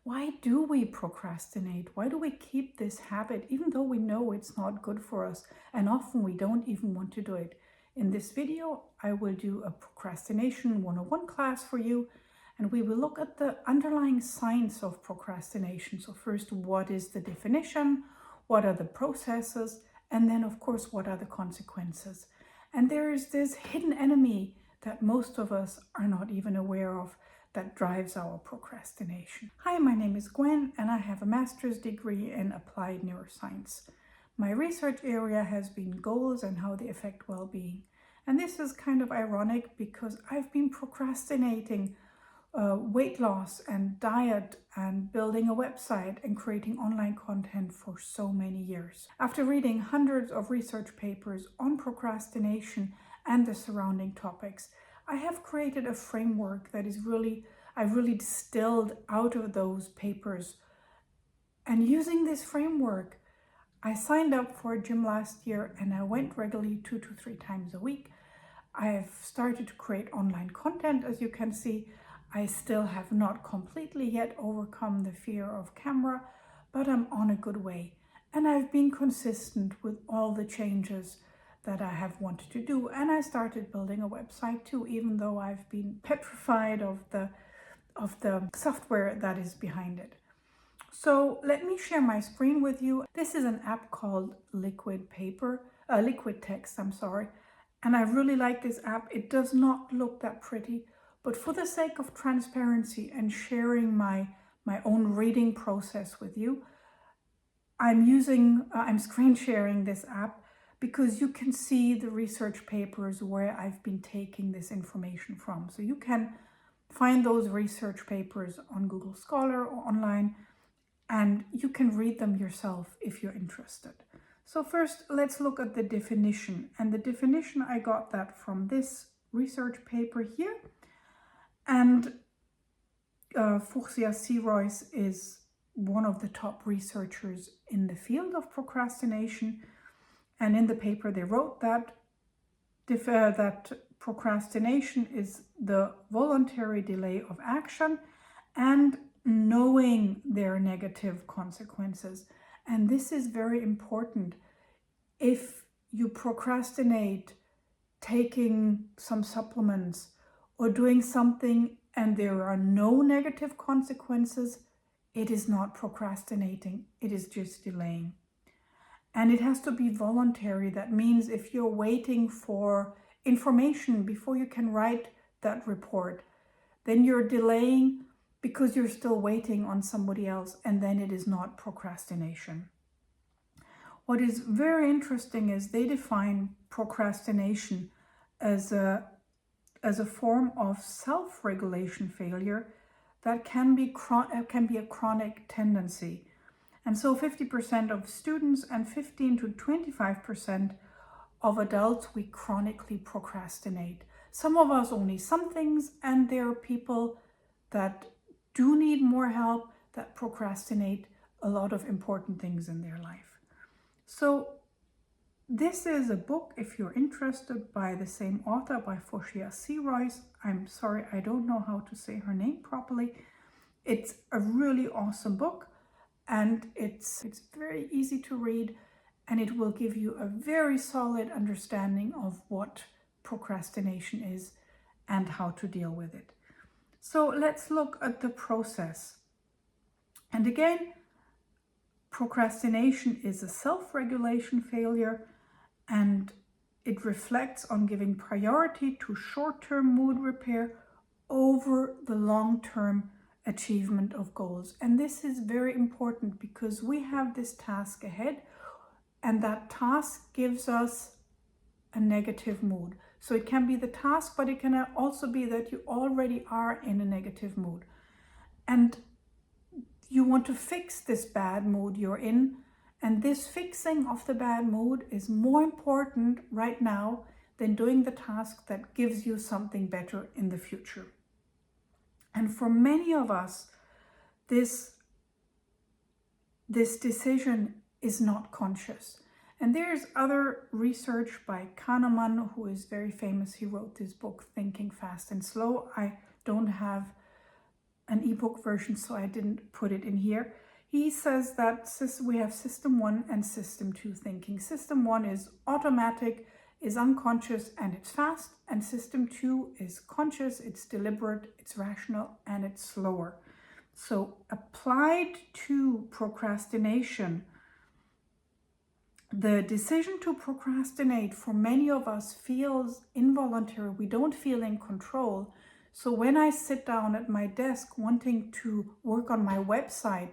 Why do we procrastinate? Why do we keep this habit even though we know it's not good for us, and often we don't even want to do it? In this video, I will do a procrastination 101 class for you, and we will look at the underlying science of procrastination. So first, what is the definition? What are the processes? And then, of course, what are the consequences? And there is this hidden enemy that most of us are not even aware of that drives our procrastination. Hi, my name is Gwen, and I have a master's degree in applied neuroscience. My research area has been goals and how they affect well-being. And this is kind of ironic because I've been procrastinating weight loss and diet and building a website and creating online content for so many years. After reading hundreds of research papers on procrastination and the surrounding topics, I have created a framework that I've really distilled out of those papers. And using this framework, I signed up for a gym last year and I went regularly 2 to 3 times a week. I have started to create online content, as you can see. I still have not completely yet overcome the fear of camera, but I'm on a good way. And I've been consistent with all the changes that I have wanted to do. And I started building a website too, even though I've been petrified of the software that is behind it. So let me share my screen with you. This is an app called Liquid Text, and I really like this app. It does not look that pretty, but for the sake of transparency and sharing my own reading process with you, I'm screen sharing this app because you can see the research papers where I've been taking this information from. So you can find those research papers on Google Scholar or online, and you can read them yourself if you're interested. So first, let's look at the definition. And the definition, I got that from this research paper here. And Fuschia Sirois is one of the top researchers in the field of procrastination. And in the paper, they wrote that procrastination is the voluntary delay of action and knowing their negative consequences. And this is very important. If you procrastinate taking some supplements or doing something and there are no negative consequences, it is not procrastinating, it is just delaying. And it has to be voluntary. That means if you're waiting for information before you can write that report, then you're delaying because you're still waiting on somebody else, and then it is not procrastination. What is very interesting is they define procrastination as a form of self-regulation failure that can be a chronic tendency. And so 50% of students and 15 to 25% of adults, we chronically procrastinate. Some of us only some things, and there are people that do need more help that procrastinate a lot of important things in their life. So this is a book, if you're interested, by the same author, by Fuschia Sirois. I'm sorry, I don't know how to say her name properly. It's a really awesome book. And it's very easy to read, and it will give you a very solid understanding of what procrastination is and how to deal with it. So let's look at the process. And again, procrastination is a self-regulation failure, and it reflects on giving priority to short-term mood repair over the long-term achievement of goals. And this is very important because we have this task ahead, and that task gives us a negative mood. So it can be the task, but it can also be that you already are in a negative mood and you want to fix this bad mood you're in. And this fixing of the bad mood is more important right now than doing the task that gives you something better in the future. And for many of us, this decision is not conscious. And there's other research by Kahneman, who is very famous. He wrote this book, Thinking Fast and Slow. I don't have an ebook version, so I didn't put it in here. He says that we have system 1 and system 2 thinking. System 1 is automatic, is unconscious, and it's fast. And system 2 is conscious, it's deliberate, it's rational, and it's slower. So applied to procrastination, the decision to procrastinate for many of us feels involuntary. We don't feel in control. So when I sit down at my desk wanting to work on my website,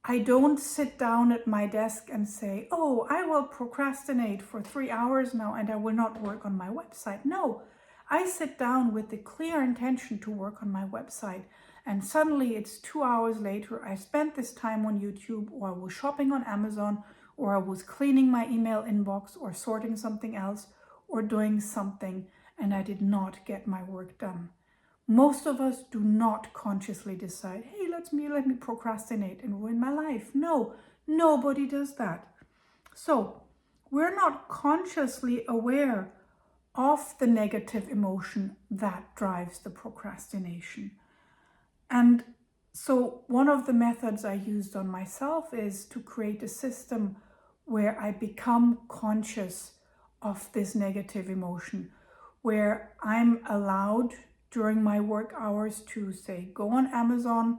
I don't sit down at my desk and say, oh, I will procrastinate for 3 hours now and I will not work on my website. No, I sit down with the clear intention to work on my website. And suddenly it's 2 hours later, I spent this time on YouTube, or I was shopping on Amazon, or I was cleaning my email inbox, or sorting something else, or doing something, and I did not get my work done. Most of us do not consciously decide, hey, let me procrastinate and ruin my life. No, nobody does that. So we're not consciously aware of the negative emotion that drives the procrastination. And so one of the methods I used on myself is to create a system where I become conscious of this negative emotion, where I'm allowed during my work hours to say, go on Amazon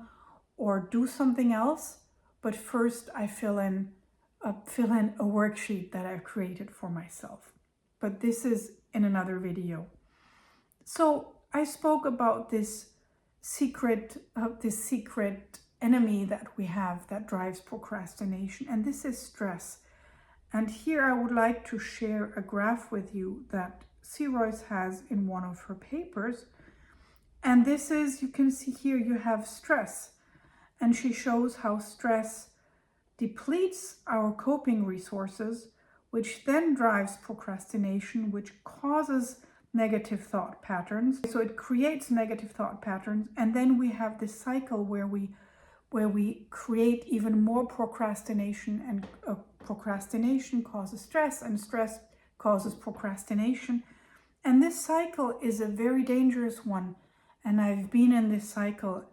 or do something else. But first I fill in a worksheet that I've created for myself. But this is in another video. So I spoke about this secret enemy that we have that drives procrastination, and this is stress. And here I would like to share a graph with you that Sirois has in one of her papers. And this is, you can see here, you have stress. And she shows how stress depletes our coping resources, which then drives procrastination, which causes negative thought patterns. So it creates negative thought patterns. And then we have this cycle where we create even more procrastination, and procrastination causes stress, and stress causes procrastination. And this cycle is a very dangerous one. And I've been in this cycle,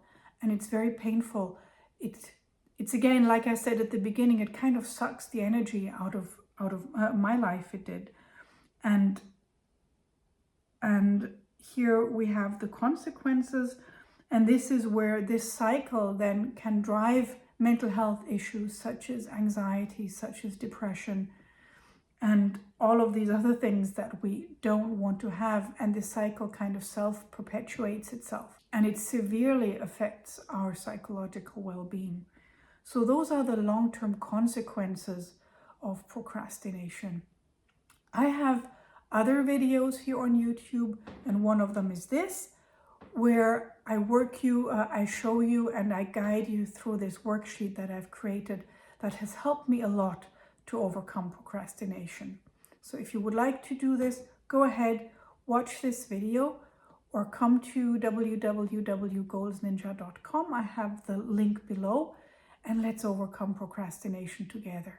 and it's very painful. It's again, like I said at the beginning, it kind of sucks the energy out of my life. It did. And here we have the consequences. And this is where this cycle then can drive mental health issues such as anxiety, such as depression, and all of these other things that we don't want to have. And this cycle kind of self-perpetuates itself, and it severely affects our psychological well-being. So those are the long-term consequences of procrastination. I have other videos here on YouTube, and one of them is this, where I show you and I guide you through this worksheet that I've created that has helped me a lot to overcome procrastination. So if you would like to do this, go ahead, watch this video, or come to www.goalsninja.com. I have the link below, and let's overcome procrastination together.